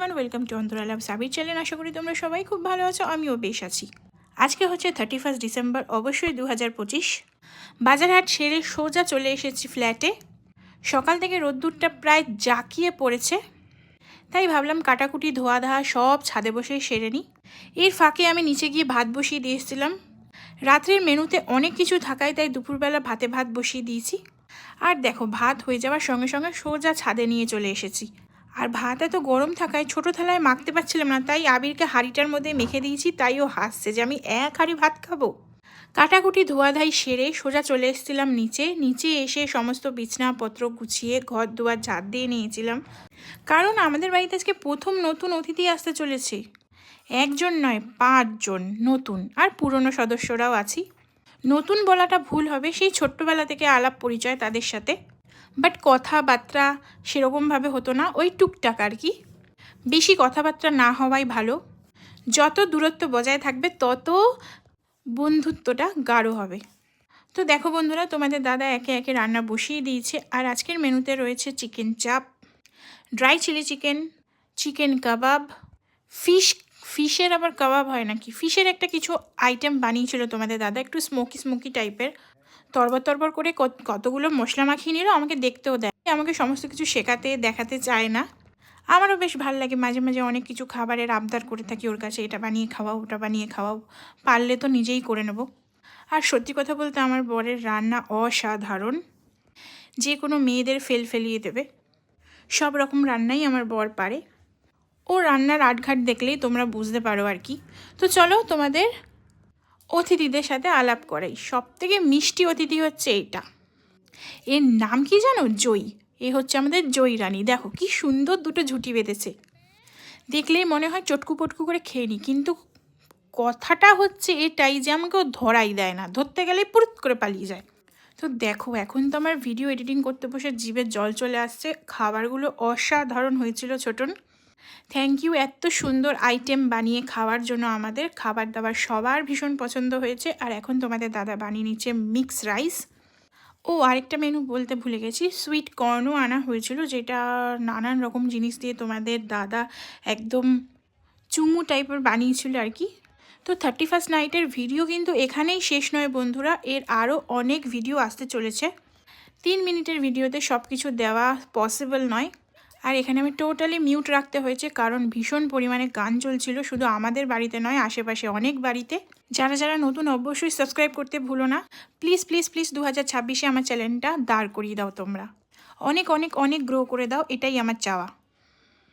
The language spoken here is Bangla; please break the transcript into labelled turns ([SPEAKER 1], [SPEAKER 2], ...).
[SPEAKER 1] Everyone, welcome to Antara love Sabir channel. আশা করি তোমরা সবাই খুব ভালো আছো, আমিও বেশ আছি। আজকে হচ্ছে 31 ডিসেম্বর, অবশ্যই 2025। বাজারহাট সেরে সোজা চলে এসেছি ফ্ল্যাটে। সকাল থেকে রোদ্দুরটা প্রায় জাঁকিয়ে পড়েছে, তাই ভাবলাম কাটাকুটি ধোয়া ধাওয়া সব ছাদে বসেই সেরে নিই। এর ফাঁকে আমি নিচে গিয়ে ভাত বসিয়ে দিয়ে এসেছিলাম। রাত্রের মেনুতে অনেক কিছু থাকায় তাই দুপুরবেলা ভাত বসিয়ে দিয়েছি। আর দেখো, ভাত হয়ে যাওয়ার সঙ্গে সঙ্গে সোজা ছাদে নিয়ে চলে এসেছি। আর ভাত এত গরম থাকায় ছোটো থালায় মাখতে পারছিলাম না, তাই আবিরকে হাঁড়িটার মধ্যে মেখে দিয়েছি। তাই ও হাসছে যে আমি এক হাঁড়ি ভাত খাবো। কাটাকুটি ধোয়াধাই সেরে সোজা চলে এসেছিলাম নিচে এসে সমস্ত বিছনাপত্র গুছিয়ে ঘর দুয়ার ঝাড় দিয়ে নিয়েছিলাম, কারণ আমাদের বাড়িতে আজকে প্রথম নতুন অতিথি আসতে চলেছে। একজন নয়, 5 জন নতুন, আর পুরনো সদস্যরাও আছি। নতুন বলাটা ভুল হবে, সেই ছোট্টবেলা থেকে আলাপ পরিচয় তাদের সাথে, বাট কথাবার্তা সেরকমভাবে হতো না, ওই টুকটাক আর কি। বেশি কথাবার্তা না হওয়াই ভালো। যত দূরত্ব বজায় থাকবে তত বন্ধুত্বটা গাঢ় হবে। তো দেখো বন্ধুরা, তোমাদের দাদা একে একে রান্না বসিয়ে দিয়েছে। আর আজকের মেনুতে রয়েছে চিকেন চাপ, ড্রাই চিলি চিকেন, চিকেন কাবাব, ফিশের আবার কাবাব হয় নাকি, ফিশের একটা কিছু আইটেম বানিয়েছিল তোমাদের দাদা, একটু স্মোকি টাইপের। তরবর করে কতগুলো মশলা মাখিয়ে নিল, আমাকে দেখতেও দেয়, আমাকে সমস্ত কিছু শেখাতে দেখাতে চায় না। আমারও বেশ ভালো লাগে, মাঝে মাঝে অনেক কিছু খাবারের আবদার করে থাকি ওর কাছে, এটা বানিয়ে খাওয়াও, ওটা বানিয়ে খাওয়াও। পারলে তো নিজেই করে নেব। আর সত্যি কথা বলতে আমার বরের রান্না অসাধারণ, যে কোনো মেয়েদের ফেলিয়ে দেবে। সব রকম রান্নাই আমার বর পারে। ও রান্নার আটঘাট দেখলেই তোমরা বুঝতে পারো আর কি। তো চলো তোমাদের অতিথিদের সাথে আলাপ করাই। সব থেকে মিষ্টি অতিথি হচ্ছে এইটা, এর নাম কি জানো? জয়ী। এ হচ্ছে আমাদের জয়ী রানী। দেখো কি সুন্দর দুটো ঝুঁটি বেঁধেছে, দেখলেই মনে হয় চটকু পটকু করে খেয়ে নিই, কিন্তু কথাটা হচ্ছে এটাই যে আমাকে ও ধরাই দেয় না, ধরতে গেলে পুরুত করে পালিয়ে যায়। তো দেখো, এখন তো আমার ভিডিও এডিটিং করতে বসে জিভের জল চলে আসছে। খাবারগুলো অসাধারণ হয়েছিল ছোটন। থ্যাংক ইউ এত সুন্দর আইটেম বানিয়ে খাওয়ার জন্য। আমাদের খাবার দাবার সবার ভীষণ পছন্দ হয়েছে। আর এখন তোমাদের দাদা বানিয়ে নিচ্ছে মিক্স রাইস। ও আরেকটা মেনু বলতে ভুলে গেছি, সুইট কর্নও আনা হয়েছিল, যেটা নানান রকম জিনিস দিয়ে তোমাদের দাদা একদম চুমু টাইপের বানিয়েছিল আর কি। তো 31st নাইটের ভিডিও কিন্তু এখানেই শেষ নয় বন্ধুরা, এর আরও অনেক ভিডিও আসতে চলেছে। 3 মিনিটের ভিডিওতে সব কিছু দেওয়া পসিবল নয়। আর এখানে আমি টোটালি মিউট রাখতে হয়েছে, কারণ ভীষণ পরিমাণে গান চলছিল, শুধু আমাদের বাড়িতে নয়, আশেপাশে অনেক বাড়িতে। যারা নতুন অবশ্যই সাবস্ক্রাইব করতে ভুলো না। প্লিজ 2026-এ আমার চ্যানেলটা দাঁড় করিয়ে দাও তোমরা। অনেক গ্রো করে দাও, এটাই আমার চাওয়া।